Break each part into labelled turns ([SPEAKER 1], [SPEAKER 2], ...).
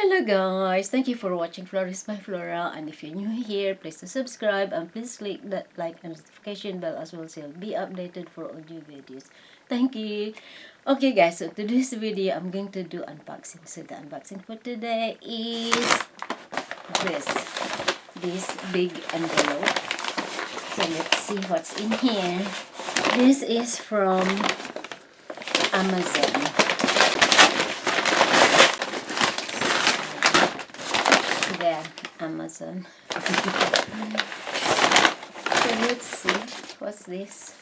[SPEAKER 1] Hello guys, thank you for watching Flourish by Flora, and if you're new here, please to subscribe and please click that like and notification bell as well so you'll be updated for all new videos. Thank you. Okay guys, so today's video I'm going to do unboxing. So the unboxing for today is this big envelope. So let's see what's in here. This is from Amazon. There, Amazon. So let's see, what's this?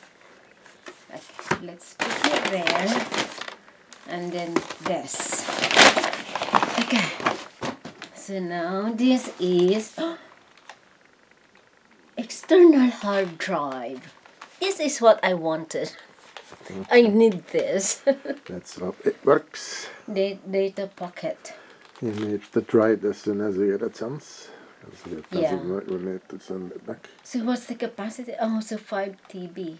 [SPEAKER 1] Okay, let's put it there, and then this. Okay, so now this is external hard drive. This is what I wanted. I need this.
[SPEAKER 2] That's how it works.
[SPEAKER 1] Data pocket.
[SPEAKER 2] You need to try it as soon as you get a chance. If it doesn't
[SPEAKER 1] Yeah.
[SPEAKER 2] work, we need to send it back.
[SPEAKER 1] So what's the capacity? Oh, so 5 TB.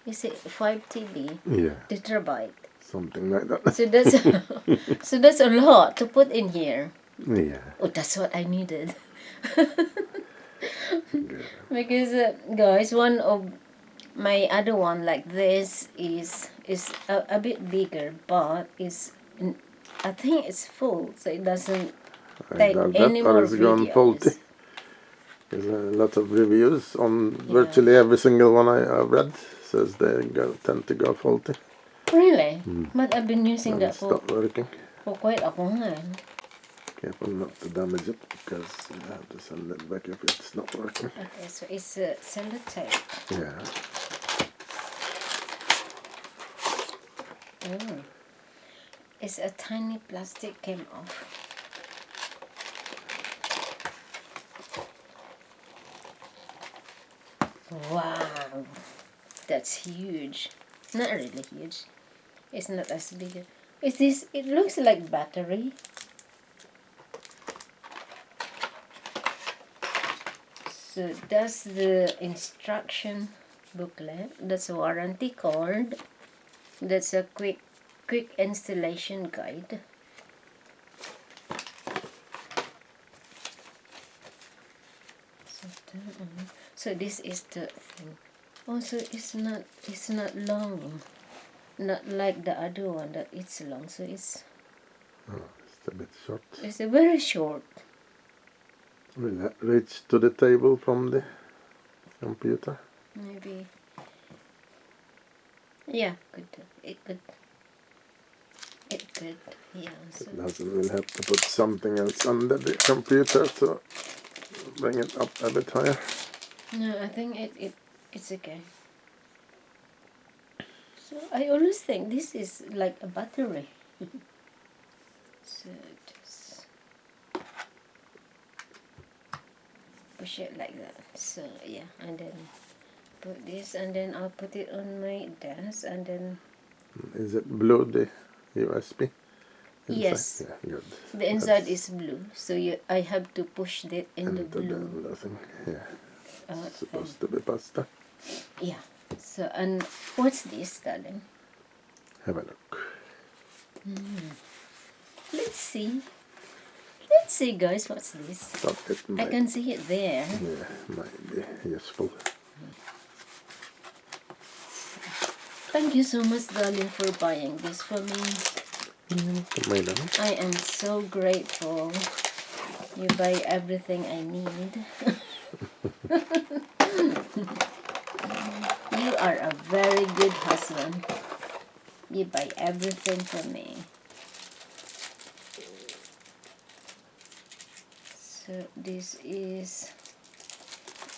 [SPEAKER 1] Is it 5 TB?
[SPEAKER 2] Yeah,
[SPEAKER 1] Terabyte.
[SPEAKER 2] something like that.
[SPEAKER 1] So that's so that's a lot to put in here.
[SPEAKER 2] Yeah.
[SPEAKER 1] Oh, that's what I needed.
[SPEAKER 2] Good.
[SPEAKER 1] Because guys, one of my other one like this is a bit bigger, but I think it's full, so it doesn't
[SPEAKER 2] I
[SPEAKER 1] take
[SPEAKER 2] doubt
[SPEAKER 1] any
[SPEAKER 2] that, or
[SPEAKER 1] more
[SPEAKER 2] it's gone
[SPEAKER 1] videos.
[SPEAKER 2] faulty. There's a lot of reviews on virtually every single one I've read. Says they tend to go faulty.
[SPEAKER 1] Really? But I've been using
[SPEAKER 2] And
[SPEAKER 1] that for
[SPEAKER 2] stop working.
[SPEAKER 1] quite a while.
[SPEAKER 2] Careful not to damage it, because you have to send it back if it's not working.
[SPEAKER 1] Okay, so it's sellotape.
[SPEAKER 2] Yeah.
[SPEAKER 1] Oh. It's a tiny plastic came off. Wow, that's huge. Not really huge. It's not as big. Is this? It looks like battery. So that's the instruction booklet. That's a warranty card. That's a quick installation guide. So this is the thing. Also, it's not long, not like the other one that it's long. So it's
[SPEAKER 2] It's a bit short.
[SPEAKER 1] a very short.
[SPEAKER 2] Will that reach to the table from the computer?
[SPEAKER 1] Maybe. Yeah, it could. Yeah. So
[SPEAKER 2] We'll have to put something else under the computer to bring it up a bit higher.
[SPEAKER 1] no, I think it's okay. So I always think this is like a battery. So just push it like that. So yeah, and then put this, and then I'll put it on my desk, and then
[SPEAKER 2] Is it blue, the USB? Inside?
[SPEAKER 1] yes,
[SPEAKER 2] Yeah, good.
[SPEAKER 1] the inside is blue. So I have to push that in the
[SPEAKER 2] Into
[SPEAKER 1] blue.
[SPEAKER 2] the thing. Yeah.
[SPEAKER 1] Uh,
[SPEAKER 2] It's supposed to be pasta.
[SPEAKER 1] Yeah. So and what's this, darling?
[SPEAKER 2] Have a look.
[SPEAKER 1] Let's see. Let's see, guys. What's this?
[SPEAKER 2] Thought it
[SPEAKER 1] I
[SPEAKER 2] might,
[SPEAKER 1] can see it there.
[SPEAKER 2] yeah, might be useful.
[SPEAKER 1] Thank you so much, darling, for buying this for me. I am so grateful. You buy everything I need. You are a very good husband. You buy everything for me. So this is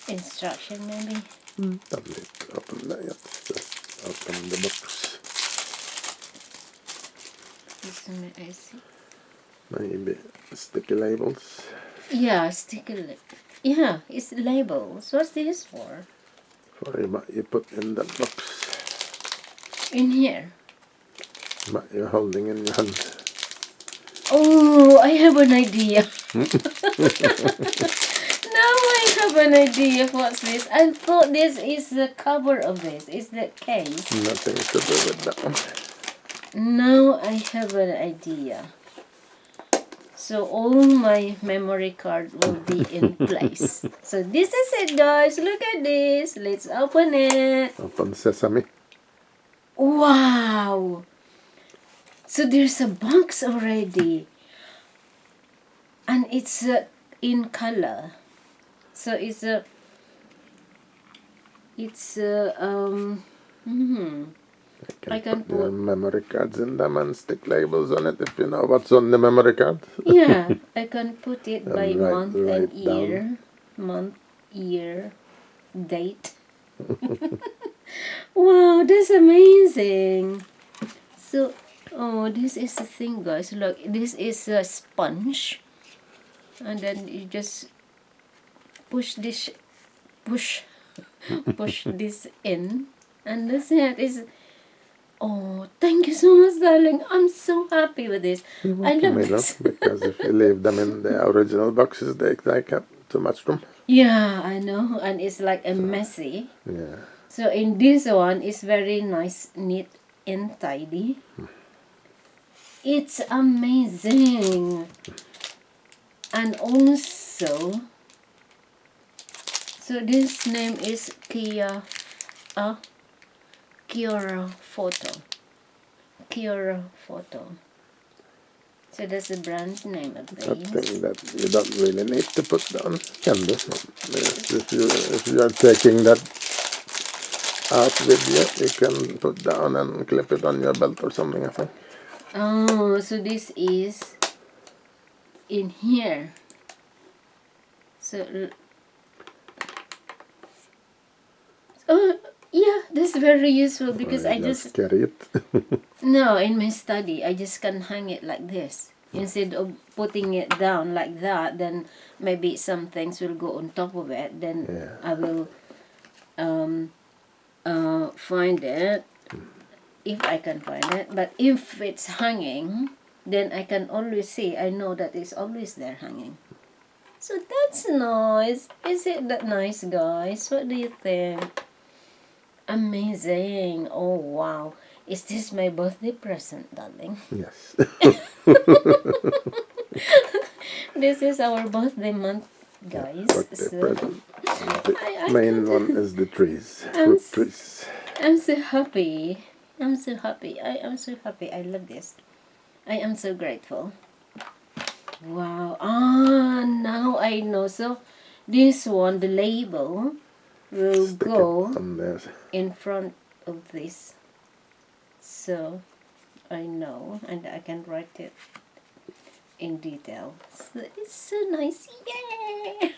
[SPEAKER 1] instruction, maybe.
[SPEAKER 2] Don't need to open that yet. Just open the box.
[SPEAKER 1] This one I see.
[SPEAKER 2] Maybe sticky labels.
[SPEAKER 1] Yeah, sticker. Yeah, it's labels. What's this for?
[SPEAKER 2] For what you put in that box.
[SPEAKER 1] In here.
[SPEAKER 2] What you're holding in your hand.
[SPEAKER 1] Oh, I have an idea. Now I have an idea of what's this. I thought this is the cover of this. Is the case.
[SPEAKER 2] Nothing to do with that one.
[SPEAKER 1] Now I have an idea. So all my memory card will be in place. So this is it, guys. Look at this. Let's open it.
[SPEAKER 2] Open sesame.
[SPEAKER 1] Wow. So there's a box already. And it's in color. So it's I can
[SPEAKER 2] Put your
[SPEAKER 1] put,
[SPEAKER 2] memory cards in them and stick labels on it if you know what's on the memory card.
[SPEAKER 1] yeah, I can put it by
[SPEAKER 2] And
[SPEAKER 1] month and
[SPEAKER 2] write
[SPEAKER 1] year.
[SPEAKER 2] down.
[SPEAKER 1] Month, year, date. Wow, that's amazing. So, oh, this is the thing, guys. Look, this is a sponge. And then you just push this, push, push this in. And that's it. Oh, thank you so much, darling. I'm so happy with this. I love this.
[SPEAKER 2] Because if you leave them in the original boxes, they take up too much room.
[SPEAKER 1] Yeah, I know. And it's like a messy.
[SPEAKER 2] Yeah.
[SPEAKER 1] So in this one, it's very nice, neat, and tidy. It's amazing. And also, so this name is Kiora Photo. Kiora Photo. So that's the brand name of
[SPEAKER 2] Something
[SPEAKER 1] this.
[SPEAKER 2] that you don't really need to put down. Can do. If you are taking that out with you, you can put down and clip it on your belt or something, I think.
[SPEAKER 1] Oh, so this is in here. So, oh, yeah, that's very useful because
[SPEAKER 2] Or
[SPEAKER 1] I
[SPEAKER 2] you
[SPEAKER 1] just,
[SPEAKER 2] carry it.
[SPEAKER 1] no, in my study, I just can hang it like this. Instead of putting it down like that, then maybe some things will go on top of it. Then
[SPEAKER 2] Yeah.
[SPEAKER 1] I will find it if I can find it. But if it's hanging, then I can always see. I know that it's always there hanging. So that's nice. Is it that nice, guys? What do you think? Amazing. Oh, wow. Is this my birthday present, darling?
[SPEAKER 2] Yes.
[SPEAKER 1] This is our birthday month, guys.
[SPEAKER 2] Birthday
[SPEAKER 1] So
[SPEAKER 2] present. The
[SPEAKER 1] I
[SPEAKER 2] main
[SPEAKER 1] can't-
[SPEAKER 2] one is the trees.
[SPEAKER 1] I'm
[SPEAKER 2] Fruit trees.
[SPEAKER 1] I'm so happy. I'm so happy. I am so happy. I love this. I am so grateful. Wow. Ah, now I know. So this one, the label, will
[SPEAKER 2] Stick
[SPEAKER 1] go
[SPEAKER 2] it on there.
[SPEAKER 1] in front of this. So I know, and I can write it in detail. So it's so nice. Yay!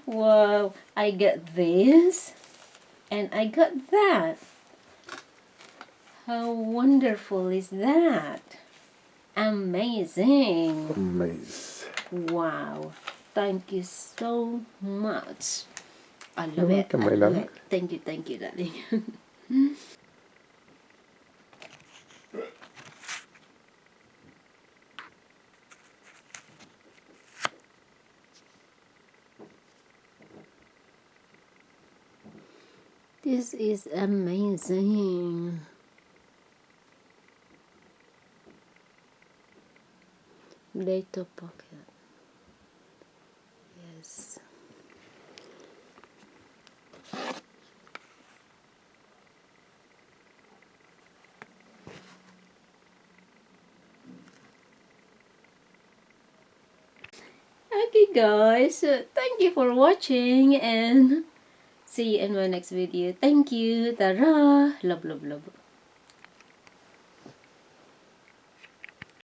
[SPEAKER 1] Wow, I got this and I got that. How wonderful is that? Amazing.
[SPEAKER 2] Amaze.
[SPEAKER 1] Wow. Thank you so much. I
[SPEAKER 2] You're
[SPEAKER 1] love it.
[SPEAKER 2] welcome,
[SPEAKER 1] I
[SPEAKER 2] my
[SPEAKER 1] love
[SPEAKER 2] darling.
[SPEAKER 1] it. Thank you, darling. This is amazing. Data pocket. Yes. Okay, guys. Thank you for watching and see you in my next video. Thank you. Tara. Love, love, love.